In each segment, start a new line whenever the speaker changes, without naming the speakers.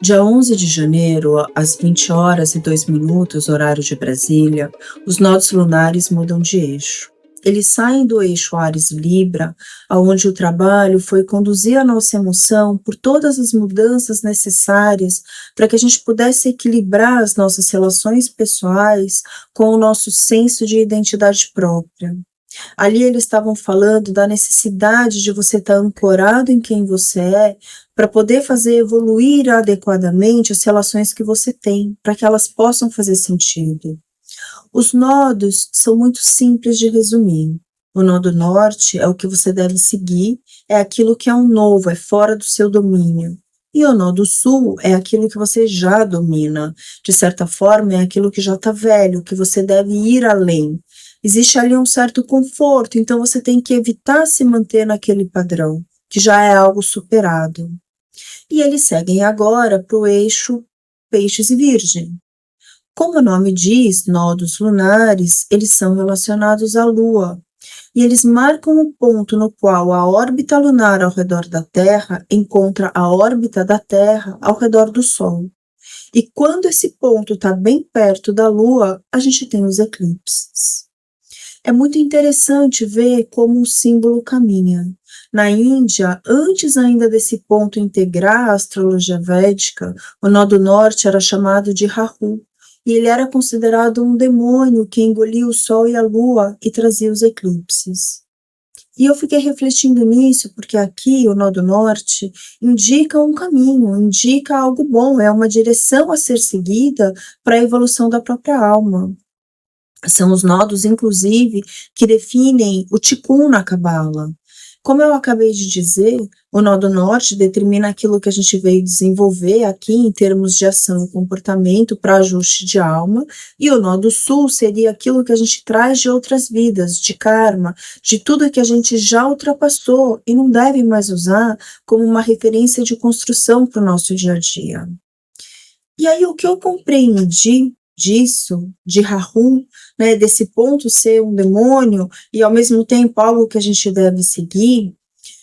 Dia 11 de janeiro, às 20h02, horário de Brasília, os nodos lunares mudam de eixo. Eles saem do eixo Áries-Libra, aonde o trabalho foi conduzir a nossa emoção por todas as mudanças necessárias para que a gente pudesse equilibrar as nossas relações pessoais com o nosso senso de identidade própria. Ali eles estavam falando da necessidade de você estar ancorado em quem você é, para poder fazer evoluir adequadamente as relações que você tem, para que elas possam fazer sentido. Os nodos são muito simples de resumir. O nó do norte é o que você deve seguir, é aquilo que é um novo, é fora do seu domínio. E o nó do sul é aquilo que você já domina. De certa forma, é aquilo que já está velho, que você deve ir além. Existe ali um certo conforto, então você tem que evitar se manter naquele padrão, que já é algo superado. E eles seguem agora para o eixo Peixes e Virgem. Como o nome diz, nodos lunares, eles são relacionados à Lua, e eles marcam o ponto no qual a órbita lunar ao redor da Terra encontra a órbita da Terra ao redor do Sol. E quando esse ponto está bem perto da Lua, a gente tem os eclipses. É muito interessante ver como o símbolo caminha. Na Índia, antes ainda desse ponto integrar a astrologia védica, o nó do norte era chamado de Rahu, e ele era considerado um demônio que engolia o Sol e a Lua e trazia os eclipses. E eu fiquei refletindo nisso, porque aqui o nó do norte indica um caminho, indica algo bom, é uma direção a ser seguida para a evolução da própria alma. São os nodos, inclusive, que definem o Tikkun na Cabala. Como eu acabei de dizer, o nó do norte determina aquilo que a gente veio desenvolver aqui em termos de ação e comportamento para ajuste de alma, e o nó do sul seria aquilo que a gente traz de outras vidas, de karma, de tudo que a gente já ultrapassou e não deve mais usar como uma referência de construção para o nosso dia a dia. E aí o que eu compreendi disso, de Rahu, né, desse ponto ser um demônio e ao mesmo tempo algo que a gente deve seguir,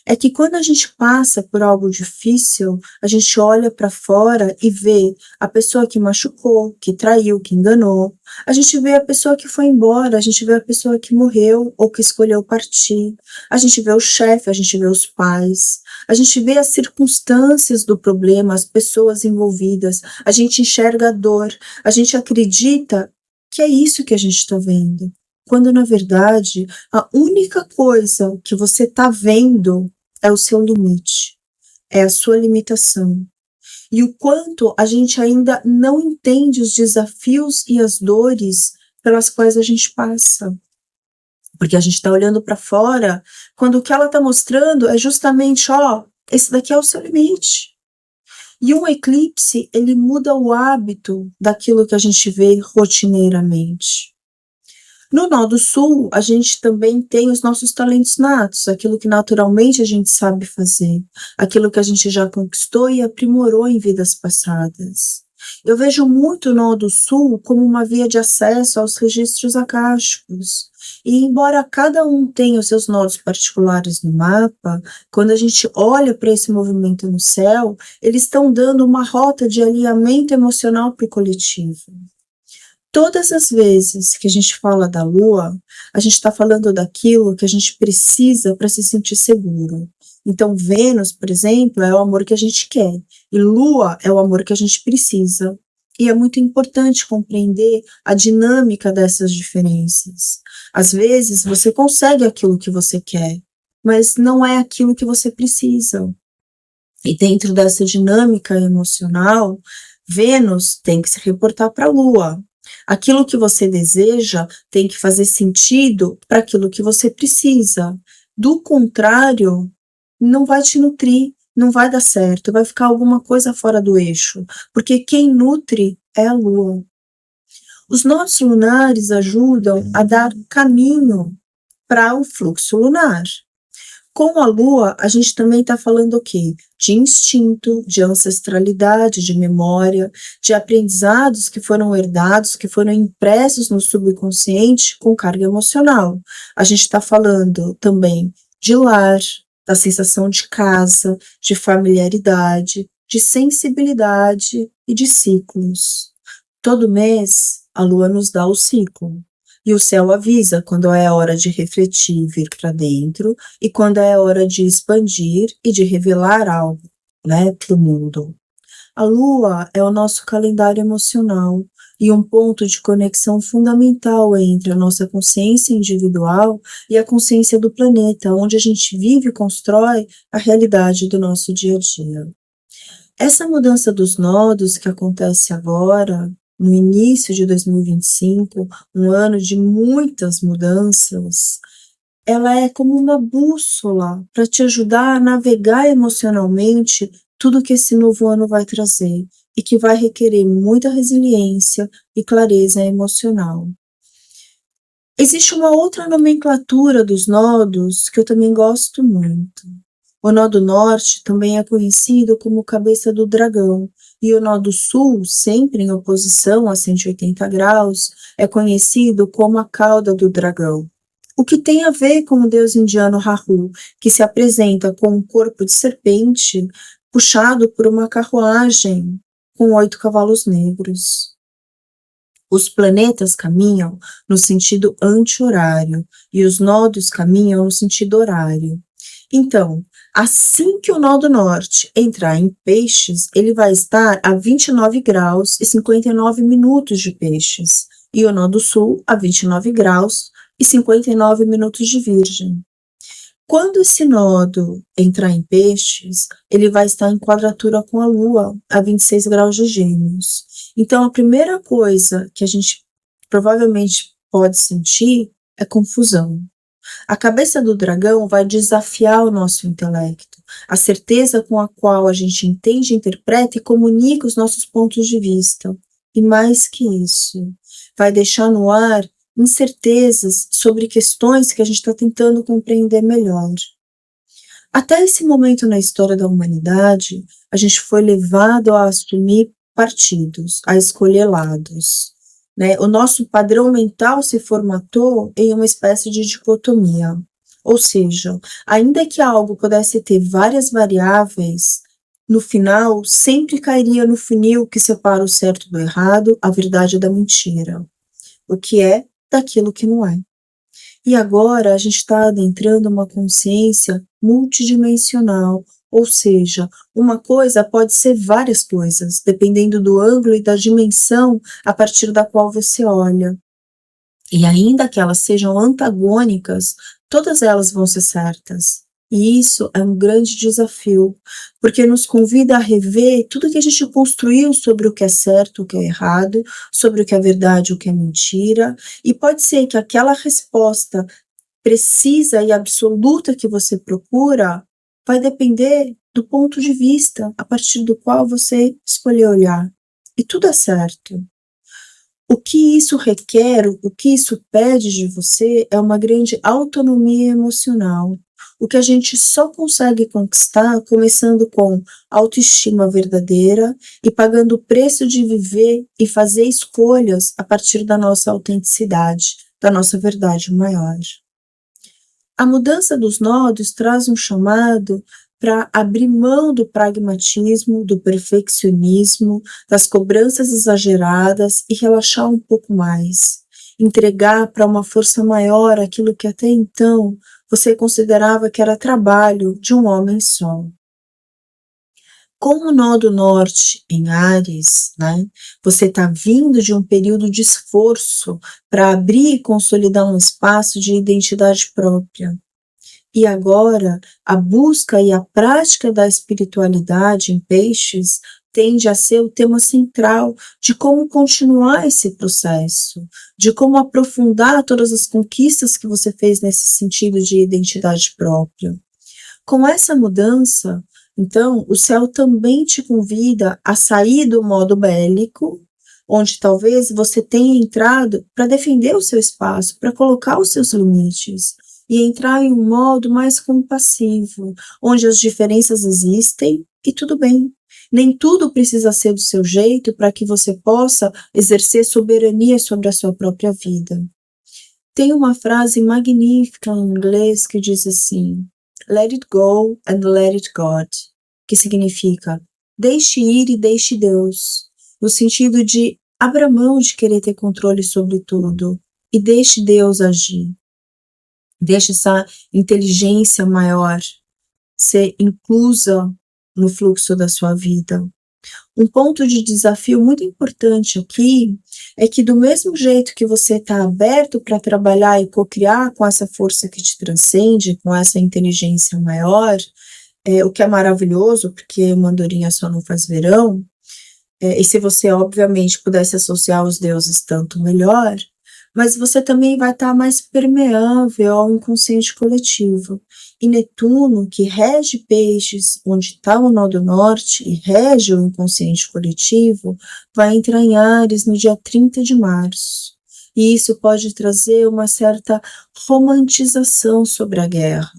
é que quando a gente passa por algo difícil, a gente olha para fora e vê a pessoa que machucou, que traiu, que enganou. A gente vê a pessoa que foi embora, a gente vê a pessoa que morreu ou que escolheu partir. A gente vê o chefe, a gente vê os pais. A gente vê as circunstâncias do problema, as pessoas envolvidas. A gente enxerga a dor. A gente acredita que é isso que a gente está vendo. Quando, na verdade, a única coisa que você está vendo é o seu limite, é a sua limitação. E o quanto a gente ainda não entende os desafios e as dores pelas quais a gente passa. Porque a gente está olhando para fora, quando o que ela está mostrando é justamente, ó, esse daqui é o seu limite. E um eclipse, ele muda o hábito daquilo que a gente vê rotineiramente. No nó do sul, a gente também tem os nossos talentos natos, aquilo que naturalmente a gente sabe fazer, aquilo que a gente já conquistou e aprimorou em vidas passadas. Eu vejo muito o nó do sul como uma via de acesso aos registros akáshicos. E embora cada um tenha os seus nodos particulares no mapa, quando a gente olha para esse movimento no céu, eles estão dando uma rota de alinhamento emocional para o coletivo. Todas as vezes que a gente fala da Lua, a gente está falando daquilo que a gente precisa para se sentir seguro. Então, Vênus, por exemplo, é o amor que a gente quer, e Lua é o amor que a gente precisa. E é muito importante compreender a dinâmica dessas diferenças. Às vezes, você consegue aquilo que você quer, mas não é aquilo que você precisa. E dentro dessa dinâmica emocional, Vênus tem que se reportar para a Lua. Aquilo que você deseja tem que fazer sentido para aquilo que você precisa. Do contrário, não vai te nutrir, não vai dar certo, vai ficar alguma coisa fora do eixo, porque quem nutre é a Lua. Os nodos lunares ajudam a dar caminho para o fluxo lunar. Com a Lua, a gente também está falando o quê? De instinto, de ancestralidade, de memória, de aprendizados que foram herdados, que foram impressos no subconsciente com carga emocional. A gente está falando também de lar, da sensação de casa, de familiaridade, de sensibilidade e de ciclos. Todo mês, a lua nos dá o ciclo. E o céu avisa quando é hora de refletir e vir para dentro, e quando é hora de expandir e de revelar algo, né, para o mundo. A lua é o nosso calendário emocional e um ponto de conexão fundamental entre a nossa consciência individual e a consciência do planeta, onde a gente vive e constrói a realidade do nosso dia a dia. Essa mudança dos nodos que acontece agora, no início de 2025, um ano de muitas mudanças, ela é como uma bússola para te ajudar a navegar emocionalmente tudo que esse novo ano vai trazer e que vai requerer muita resiliência e clareza emocional. Existe uma outra nomenclatura dos nodos que eu também gosto muito. O nó do norte também é conhecido como cabeça do dragão, e o nó do sul, sempre em oposição a 180 graus, é conhecido como a cauda do dragão. O que tem a ver com o deus indiano Rahu, que se apresenta com um corpo de serpente puxado por uma carruagem com 8 cavalos negros. Os planetas caminham no sentido anti-horário e os nodos caminham no sentido horário. Então, assim que o nó do norte entrar em peixes, ele vai estar a 29 graus e 59 minutos de peixes, e o nó do sul a 29 graus e 59 minutos de virgem. Quando esse nodo entrar em peixes, ele vai estar em quadratura com a lua a 26 graus de gêmeos. Então, a primeira coisa que a gente provavelmente pode sentir é confusão. A cabeça do dragão vai desafiar o nosso intelecto, a certeza com a qual a gente entende, interpreta e comunica os nossos pontos de vista. E mais que isso, vai deixar no ar incertezas sobre questões que a gente está tentando compreender melhor. Até esse momento na história da humanidade, a gente foi levado a assumir partidos, a escolher lados. Né? O nosso padrão mental se formatou em uma espécie de dicotomia. Ou seja, ainda que algo pudesse ter várias variáveis, no final sempre cairia no funil que separa o certo do errado, a verdade da mentira. O que é daquilo que não é. E agora a gente está adentrando uma consciência multidimensional, ou seja, uma coisa pode ser várias coisas, dependendo do ângulo e da dimensão a partir da qual você olha. E ainda que elas sejam antagônicas, todas elas vão ser certas. E isso é um grande desafio, porque nos convida a rever tudo que a gente construiu sobre o que é certo, o que é errado, sobre o que é verdade, o que é mentira, e pode ser que aquela resposta precisa e absoluta que você procura vai depender do ponto de vista a partir do qual você escolher olhar. E tudo é certo. O que isso requer, o que isso pede de você é uma grande autonomia emocional. O que a gente só consegue conquistar começando com autoestima verdadeira e pagando o preço de viver e fazer escolhas a partir da nossa autenticidade, da nossa verdade maior. A mudança dos nodos traz um chamado para abrir mão do pragmatismo, do perfeccionismo, das cobranças exageradas e relaxar um pouco mais. Entregar para uma força maior aquilo que até então você considerava que era trabalho de um homem só. Com o nó do norte em Áries, né, você está vindo de um período de esforço para abrir e consolidar um espaço de identidade própria. E agora, a busca e a prática da espiritualidade em Peixes tende a ser o tema central de como continuar esse processo, de como aprofundar todas as conquistas que você fez nesse sentido de identidade própria. Com essa mudança, então, o céu também te convida a sair do modo bélico, onde talvez você tenha entrado para defender o seu espaço, para colocar os seus limites, e entrar em um modo mais compassivo, onde as diferenças existem e tudo bem. Nem tudo precisa ser do seu jeito para que você possa exercer soberania sobre a sua própria vida. Tem uma frase magnífica em inglês que diz assim: Let it go and let it God, que significa deixe ir e deixe Deus, no sentido de abra mão de querer ter controle sobre tudo e deixe Deus agir. Deixe essa inteligência maior ser inclusa no fluxo da sua vida. Um ponto de desafio muito importante aqui é que do mesmo jeito que você está aberto para trabalhar e co-criar com essa força que te transcende, com essa inteligência maior, o que é maravilhoso, porque mandorinha só não faz verão, e se você obviamente pudesse associar os deuses tanto melhor, mas você também vai estar mais permeável ao inconsciente coletivo. E Netuno, que rege Peixes, onde está o nó do norte e rege o inconsciente coletivo, vai entrar em Áries no dia 30 de março. E isso pode trazer uma certa romantização sobre a guerra,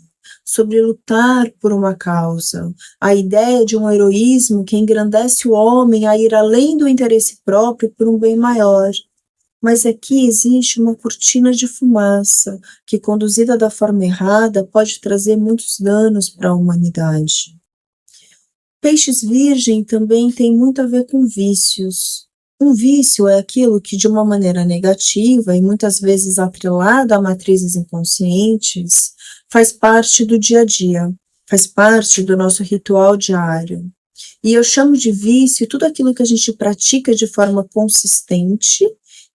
sobre lutar por uma causa, a ideia de um heroísmo que engrandece o homem a ir além do interesse próprio por um bem maior. Mas aqui existe uma cortina de fumaça que, conduzida da forma errada, pode trazer muitos danos para a humanidade. Peixes virgem também tem muito a ver com vícios. Um vício é aquilo que, de uma maneira negativa e muitas vezes atrelada a matrizes inconscientes, faz parte do dia a dia, faz parte do nosso ritual diário. E eu chamo de vício tudo aquilo que a gente pratica de forma consistente,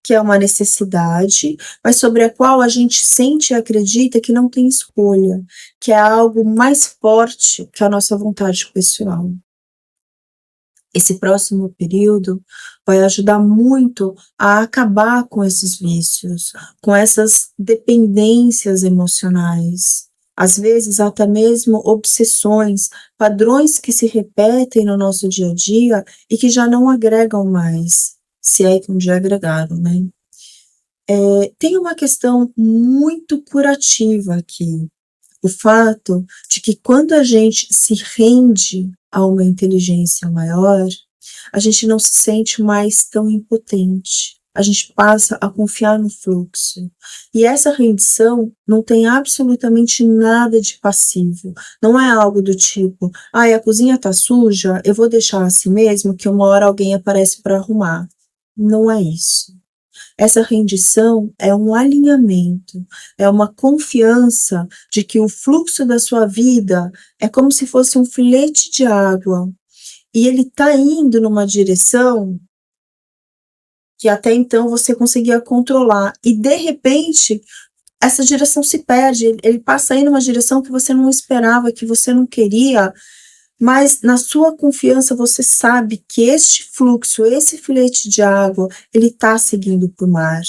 que é uma necessidade, mas sobre a qual a gente sente e acredita que não tem escolha, que é algo mais forte que a nossa vontade pessoal. Esse próximo período vai ajudar muito a acabar com esses vícios, com essas dependências emocionais, às vezes até mesmo obsessões, padrões que se repetem no nosso dia a dia e que já não agregam mais, se é que um dia agregaram, né? Tem uma questão muito curativa aqui, o fato de que quando a gente se rende a uma inteligência maior, a gente não se sente mais tão impotente, a gente passa a confiar no fluxo. E essa rendição não tem absolutamente nada de passivo, não é algo do tipo, a cozinha tá suja, eu vou deixar assim mesmo que uma hora alguém aparece para arrumar. Não é isso. Essa rendição é um alinhamento, é uma confiança de que o fluxo da sua vida é como se fosse um filete de água e ele está indo numa direção que até então você conseguia controlar e de repente essa direção se perde, ele passa a ir numa direção que você não esperava, que você não queria, mas na sua confiança você sabe que este fluxo, esse filete de água, ele está seguindo para o mar,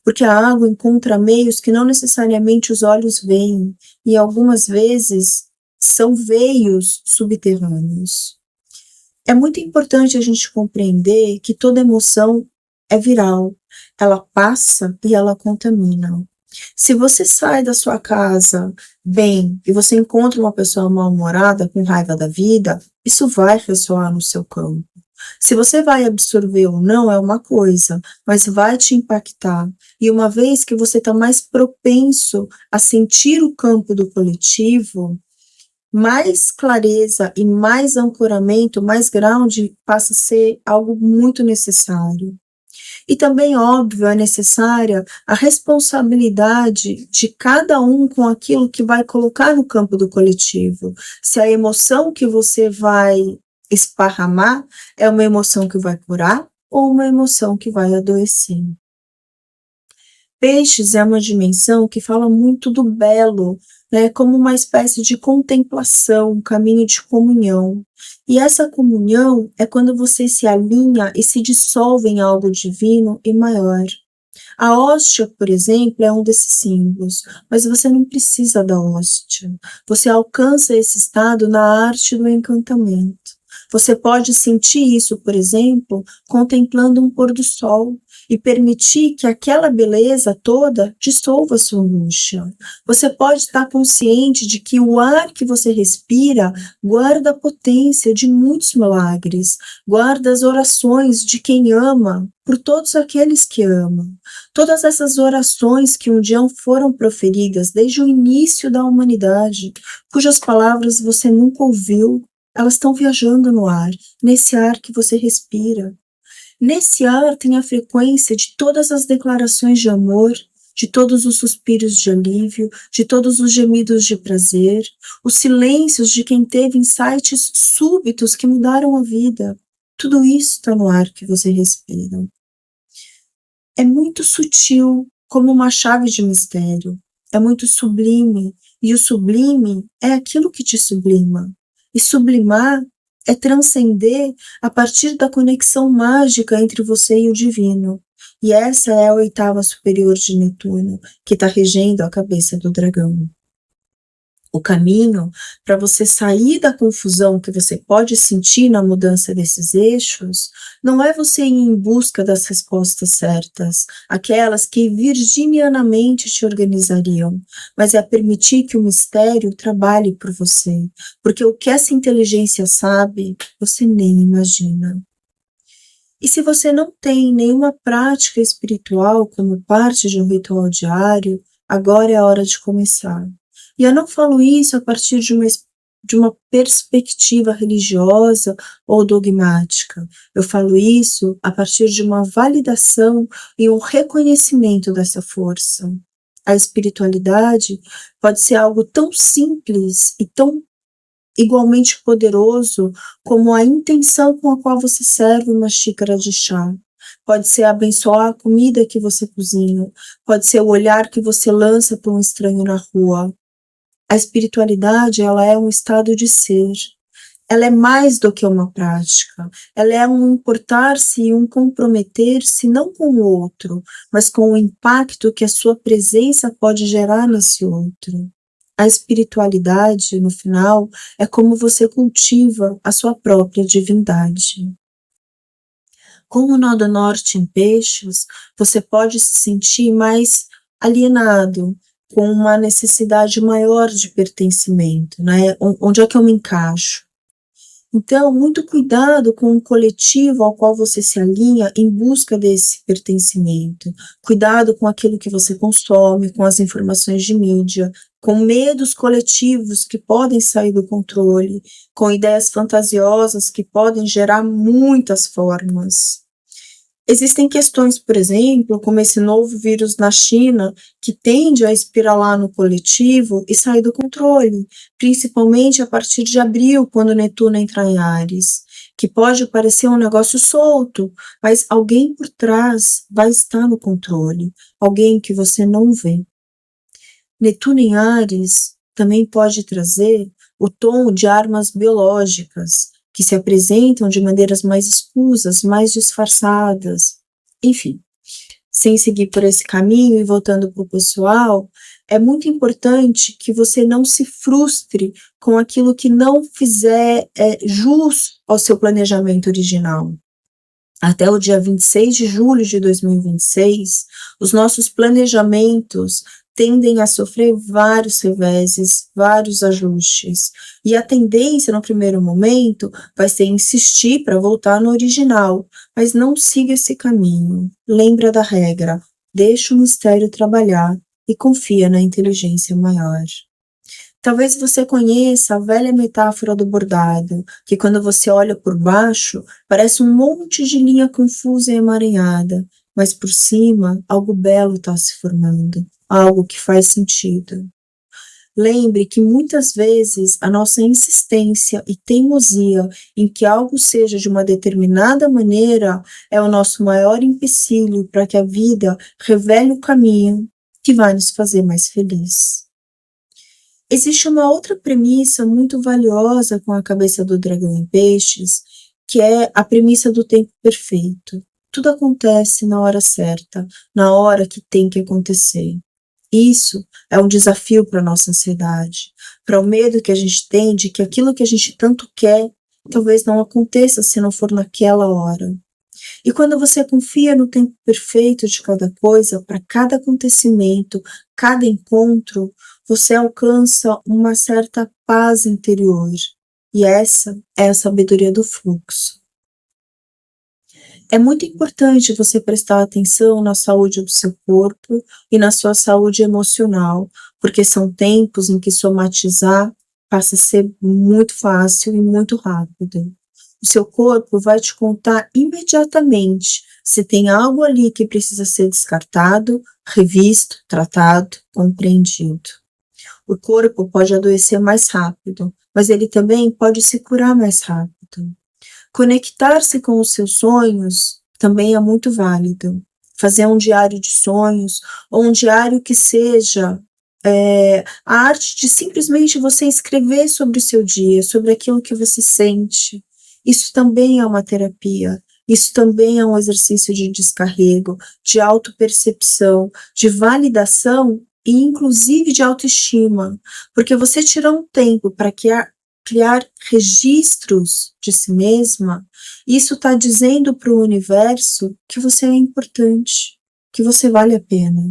porque a água encontra meios que não necessariamente os olhos veem, e algumas vezes são veios subterrâneos. É muito importante a gente compreender que toda emoção é viral, ela passa e ela contamina. Se você sai da sua casa bem e você encontra uma pessoa mal-humorada, com raiva da vida, isso vai ressoar no seu campo. Se você vai absorver ou não é uma coisa, mas vai te impactar. E uma vez que você está mais propenso a sentir o campo do coletivo, mais clareza e mais ancoramento, mais ground passa a ser algo muito necessário. E também, óbvio, é necessária a responsabilidade de cada um com aquilo que vai colocar no campo do coletivo. Se a emoção que você vai esparramar é uma emoção que vai curar ou uma emoção que vai adoecer. Peixes é uma dimensão que fala muito do belo, né, como uma espécie de contemplação, um caminho de comunhão. E essa comunhão é quando você se alinha e se dissolve em algo divino e maior. A hóstia, por exemplo, é um desses símbolos, mas você não precisa da hóstia. Você alcança esse estado na arte do encantamento. Você pode sentir isso, por exemplo, contemplando um pôr do sol e permitir que aquela beleza toda dissolva sua angústia. Você pode estar consciente de que o ar que você respira guarda a potência de muitos milagres, guarda as orações de quem ama por todos aqueles que amam. Todas essas orações que um dia foram proferidas desde o início da humanidade, cujas palavras você nunca ouviu, elas estão viajando no ar, nesse ar que você respira. Nesse ar tem a frequência de todas as declarações de amor, de todos os suspiros de alívio, de todos os gemidos de prazer, os silêncios de quem teve insights súbitos que mudaram a vida. Tudo isso está no ar que você respira. É muito sutil, como uma chave de mistério. É muito sublime, e o sublime é aquilo que te sublima. E sublimar é transcender a partir da conexão mágica entre você e o divino. E essa é a oitava superior de Netuno, que está regendo a cabeça do dragão. O caminho para você sair da confusão que você pode sentir na mudança desses eixos não é você ir em busca das respostas certas, aquelas que virginianamente te organizariam, mas é permitir que o mistério trabalhe por você, porque o que essa inteligência sabe, você nem imagina. E se você não tem nenhuma prática espiritual como parte de um ritual diário, agora é a hora de começar. E eu não falo isso a partir de uma perspectiva religiosa ou dogmática. Eu falo isso a partir de uma validação e um reconhecimento dessa força. A espiritualidade pode ser algo tão simples e tão igualmente poderoso como a intenção com a qual você serve uma xícara de chá. Pode ser abençoar a comida que você cozinha, pode ser o olhar que você lança para um estranho na rua. A espiritualidade, ela é um estado de ser. Ela é mais do que uma prática. Ela é um importar-se e um comprometer-se não com o outro, mas com o impacto que a sua presença pode gerar nesse outro. A espiritualidade, no final, é como você cultiva a sua própria divindade. Com o nó do norte em peixes, você pode se sentir mais alienado, com uma necessidade maior de pertencimento, né? Onde é que eu me encaixo? Então, muito cuidado com o coletivo ao qual você se alinha em busca desse pertencimento. Cuidado com aquilo que você consome, com as informações de mídia, com medos coletivos que podem sair do controle, com ideias fantasiosas que podem gerar muitas formas. Existem questões, por exemplo, como esse novo vírus na China, que tende a espiralar no coletivo e sair do controle, principalmente a partir de abril, quando Netuno entra em Áries, que pode parecer um negócio solto, mas alguém por trás vai estar no controle, alguém que você não vê. Netuno em Áries também pode trazer o tom de armas biológicas, que se apresentam de maneiras mais escusas, mais disfarçadas. Enfim, sem seguir por esse caminho e voltando para o pessoal, é muito importante que você não se frustre com aquilo que não fizer jus ao seu planejamento original. Até o dia 26 de julho de 2026, os nossos planejamentos tendem a sofrer vários reveses, vários ajustes. E a tendência, no primeiro momento, vai ser insistir para voltar no original, mas não siga esse caminho. Lembra da regra, deixa o mistério trabalhar e confia na inteligência maior. Talvez você conheça a velha metáfora do bordado, que quando você olha por baixo, parece um monte de linha confusa e emaranhada, mas por cima algo belo está se formando, algo que faz sentido. Lembre que muitas vezes a nossa insistência e teimosia em que algo seja de uma determinada maneira é o nosso maior empecilho para que a vida revele o caminho que vai nos fazer mais felizes. Existe uma outra premissa muito valiosa com a cabeça do dragão em peixes, que é a premissa do tempo perfeito. Tudo acontece na hora certa, na hora que tem que acontecer. Isso é um desafio para a nossa ansiedade, para o medo que a gente tem de que aquilo que a gente tanto quer talvez não aconteça se não for naquela hora. E quando você confia no tempo perfeito de cada coisa, para cada acontecimento, cada encontro, você alcança uma certa paz interior. E essa é a sabedoria do fluxo. É muito importante você prestar atenção na saúde do seu corpo e na sua saúde emocional, porque são tempos em que somatizar passa a ser muito fácil e muito rápido. O seu corpo vai te contar imediatamente se tem algo ali que precisa ser descartado, revisto, tratado, compreendido. O corpo pode adoecer mais rápido, mas ele também pode se curar mais rápido. Conectar-se com os seus sonhos também é muito válido. Fazer um diário de sonhos, ou um diário que seja a arte de simplesmente você escrever sobre o seu dia, sobre aquilo que você sente. Isso também é uma terapia. Isso também é um exercício de descarrego, de autopercepção, de validação e inclusive de autoestima, porque você tirar um tempo para criar registros de si mesma, isso está dizendo para o universo que você é importante, que você vale a pena.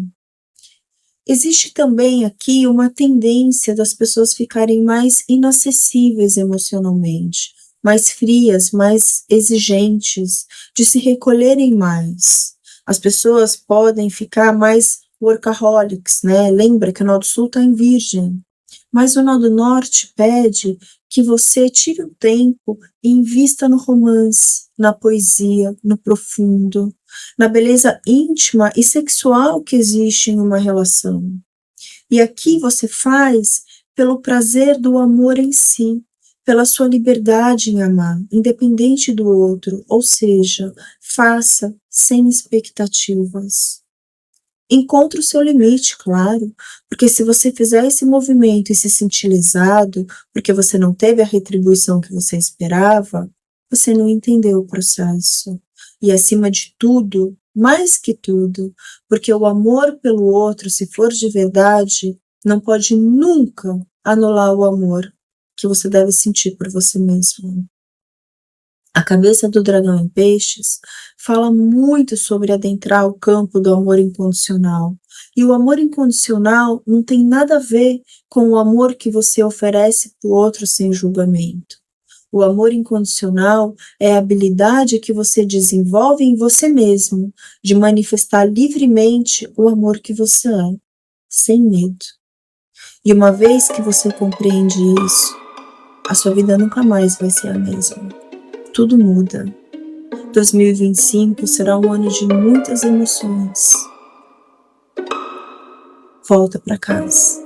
Existe também aqui uma tendência das pessoas ficarem mais inacessíveis emocionalmente, mais frias, mais exigentes, de se recolherem mais. As pessoas podem ficar mais workaholics, né? Lembra que o Nó do Sul está em Virgem, mas o Nó do Norte pede que você tire um tempo e invista no romance, na poesia, no profundo, na beleza íntima e sexual que existe em uma relação. E aqui você faz pelo prazer do amor em si, pela sua liberdade em amar, independente do outro, ou seja, faça sem expectativas. Encontre o seu limite, claro, porque se você fizer esse movimento e se sentir lesado, porque você não teve a retribuição que você esperava, você não entendeu o processo. E acima de tudo, mais que tudo, porque o amor pelo outro, se for de verdade, não pode nunca anular o amor que você deve sentir por você mesmo. A cabeça do dragão em peixes fala muito sobre adentrar o campo do amor incondicional. E o amor incondicional não tem nada a ver com o amor que você oferece para o outro sem julgamento. O amor incondicional é a habilidade que você desenvolve em você mesmo de manifestar livremente o amor que você é, sem medo. E uma vez que você compreende isso, a sua vida nunca mais vai ser a mesma. Tudo muda. 2025 será um ano de muitas emoções. Volta para casa.